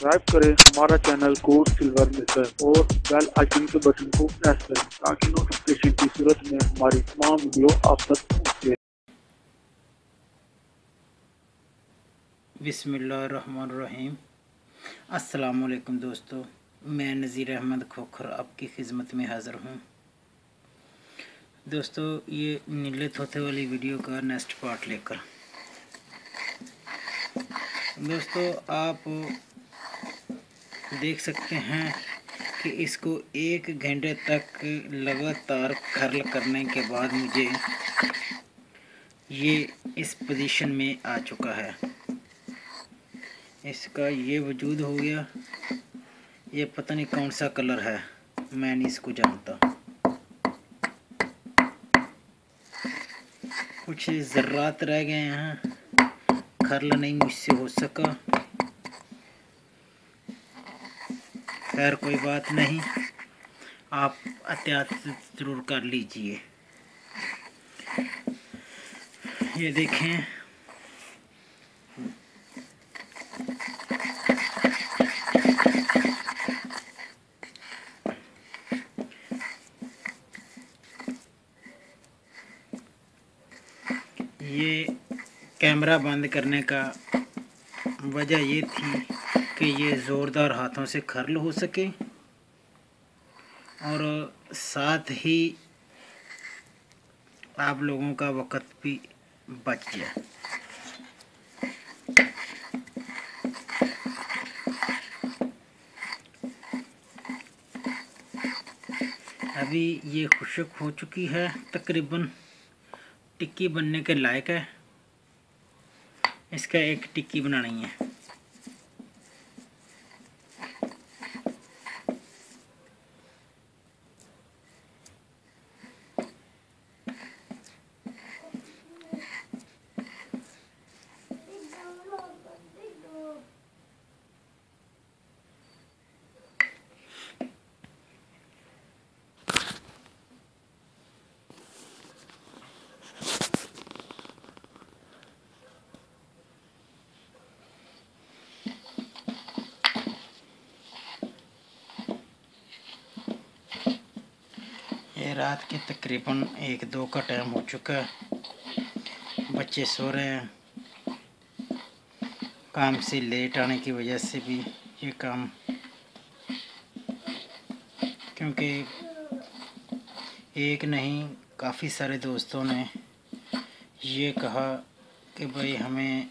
Subscribe करें हमारा channel code silver mission और बेल आइकन के बटन को प्रेस करें ताकि नोटिफिकेशन की सूरत में हमारी तमाम वीडियो आप तक पहुंचे। बिस्मिल्लाहिर्रहमानिर्रहीम। अस्सलाम वालेकुम दोस्तों, मैं नज़ीर अहमद खोखर आपकी खिदमत में हाज़िर हूँ। दोस्तों, ये नीले तोते वाली वीडियो का नेक्स्ट पार्ट लेकर दोस्तों आप देख सकते हैं कि इसको 1 घंटे तक लगातार कर्ल करने के बाद मुझे ये इस पोजीशन में आ चुका है। इसका ये वजूद हो गया। ये पता नहीं कौन सा कलर है, मैं नहीं इसको जानता। कुछ ज़र्रात रह गए हैं, कर्ल नहीं मुझसे हो सका। खैर कोई बात नहीं, आप एहतियात ज़रूर कर लीजिए। ये देखें, ये कैमरा बंद करने का वजह ये थी कि ये ज़ोरदार हाथों से कर्ल हो सके और साथ ही आप लोगों का वक़्त भी बच जाए। अभी ये खुश्क हो चुकी है, तकरीबन टिक्की बनने के लायक है। इसका एक टिक्की बनानी है। ये रात के तकरीबन 1-2 का टाइम हो चुका है। बच्चे सो रहे हैं। काम से लेट आने की वजह से भी ये काम, क्योंकि एक नहीं काफ़ी सारे दोस्तों ने ये कहा कि भाई हमें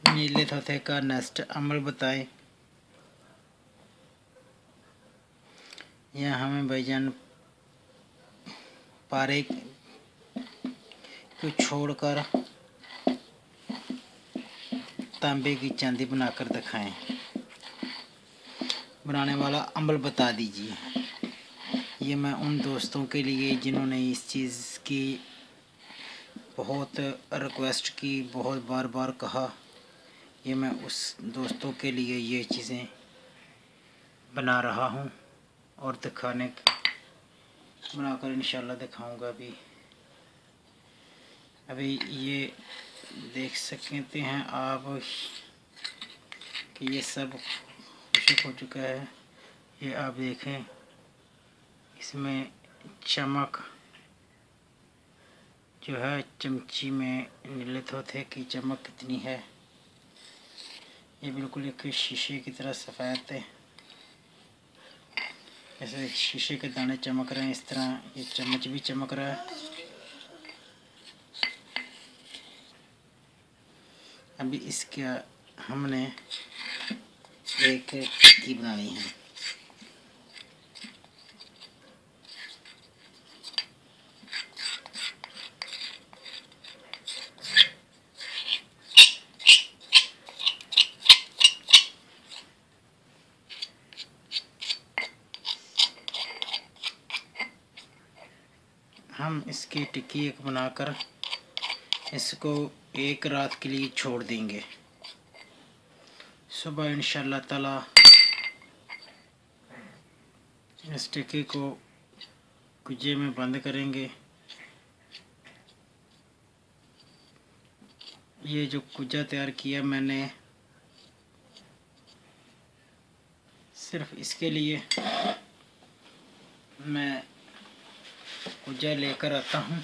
नीले तोते का नेस्ट अमल बताएं, या हमें भाईजान पारे को छोड़कर तांबे की चांदी बनाकर दिखाएं। बनाने वाला अमल बता दीजिए। ये मैं उन दोस्तों के लिए जिन्होंने इस चीज़ की बहुत रिक्वेस्ट की, बहुत बार बार कहा, ये मैं उस दोस्तों के लिए ये चीज़ें बना रहा हूँ और बनाकर इंशाल्लाह दिखाऊंगा भी। अभी ये देख सकते हैं आप कि ये सब खुश्क हो चुका है। ये आप देखें, इसमें चमक जो है, चमची में नीले तोते की चमक कितनी है। ये बिल्कुल एक शीशे की तरह सफ़ेद है। ऐसे शीशे के दाने चमक रहे हैं, इस तरह ये चम्मच भी चमक रहा है। अभी इसका हमने एक टिक्की बनानी है। हम इसकी टिक्की एक बनाकर इसको 1 रात के लिए छोड़ देंगे। सुबह इंशाल्लाह ताला इस टिक्की को कुजे में बंद करेंगे। ये जो कुजा तैयार किया मैंने सिर्फ इसके लिए मैं कुजा लेकर आता हूँ।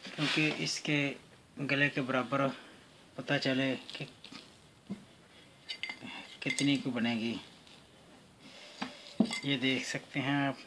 क्योंकि इसके गले के बराबर पता चले कि कितनी की बनेगी। ये देख सकते हैं आप।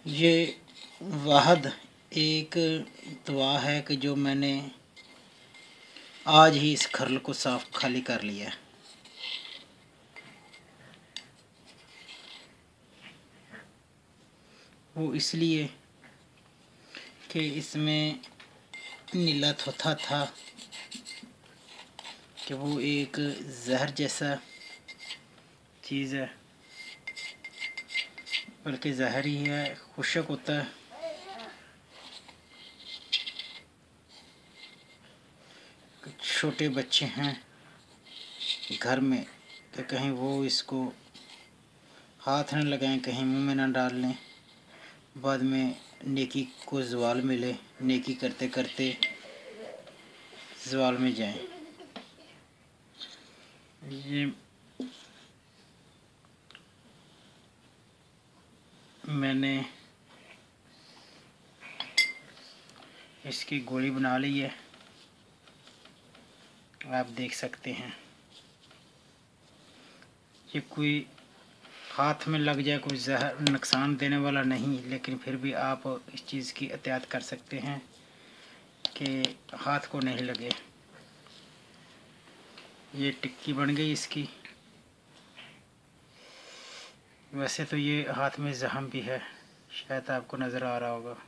ये वाहद एक दवा है कि जो मैंने आज ही इस खरल को साफ खाली कर लिया है। वो इसलिए कि इसमें नीला थोथा था कि वो एक जहर जैसा चीज़ है, बल्कि जहर ही है, खुशक होता है। छोटे बच्चे हैं घर में तो कहीं वो इसको हाथ न लगाएं, कहीं मुंह में ना डाल लें, बाद में नेकी को ज़वाल मिले, नेकी करते करते ज़वाल में जाएं। ये मैंने इसकी गोली बना ली है, आप देख सकते हैं। ये कोई हाथ में लग जाए कोई जहर नुकसान देने वाला नहीं, लेकिन फिर भी आप इस चीज़ की एहतियात कर सकते हैं कि हाथ को नहीं लगे। ये टिक्की बन गई इसकी। वैसे तो ये हाथ में जख्म भी है, शायद आपको नज़र आ रहा होगा।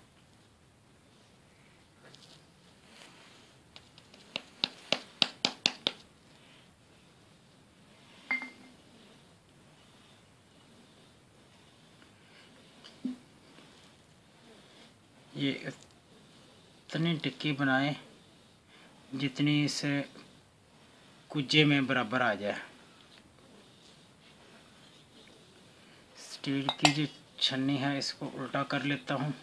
ये इतनी टिक्की बनाए जितनी इस कुजे में बराबर आ जाए। स्टील की जो छन्नी है इसको उल्टा कर लेता हूँ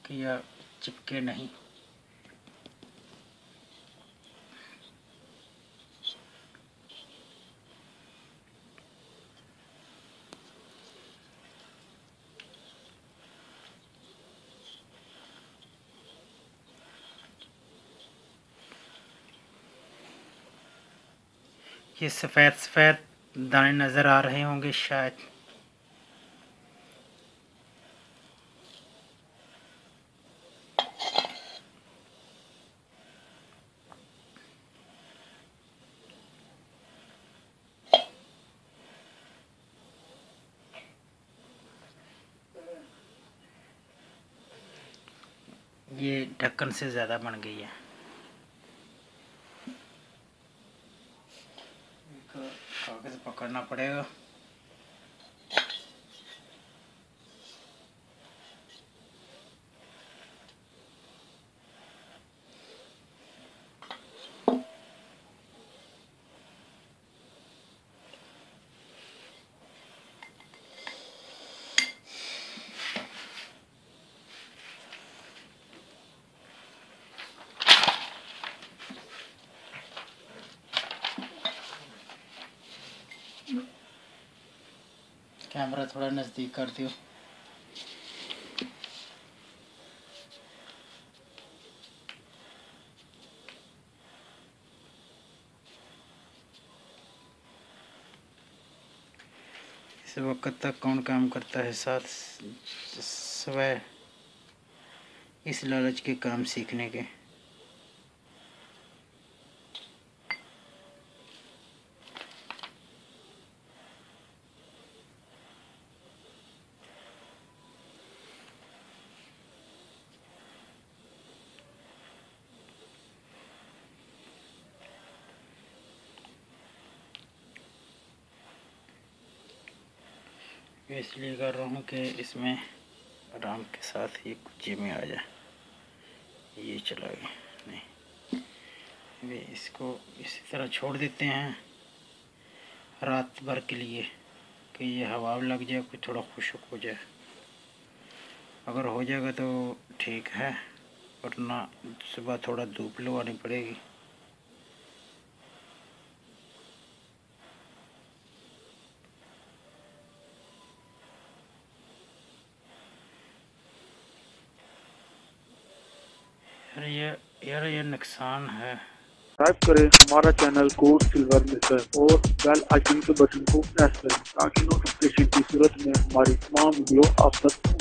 कि यह चिपके नहीं। ये सफ़ेद सफ़ेद दाने नज़र आ रहे होंगे शायद। ये ढक्कन से ज़्यादा बन गई है। कागज़ पकड़ना पड़ेगा। कैमरा थोड़ा नज़दीक कर दियो। इस वक्त तक कौन काम करता है साथ स्वयं इस लालच के काम सीखने के। मैं इसलिए कर रहा हूँ कि इसमें आराम के साथ ही कुच्चे में आ जाए। ये चला गया नहीं, वे इसको इसी तरह छोड़ देते हैं रात भर के लिए कि ये हवा लग जाए, कुछ थोड़ा खुश्क हो जाए। अगर हो जाएगा तो ठीक है, वरना सुबह थोड़ा धूप लगानी पड़ेगी। यार ये नुकसान है। सब्सक्राइब करें हमारा चैनल कोड सिल्वर मिशन और बेल आइकन के बटन को प्रेस करें ताकि नोटिफिकेशन की सूरत में हमारी तमाम वीडियो आप तक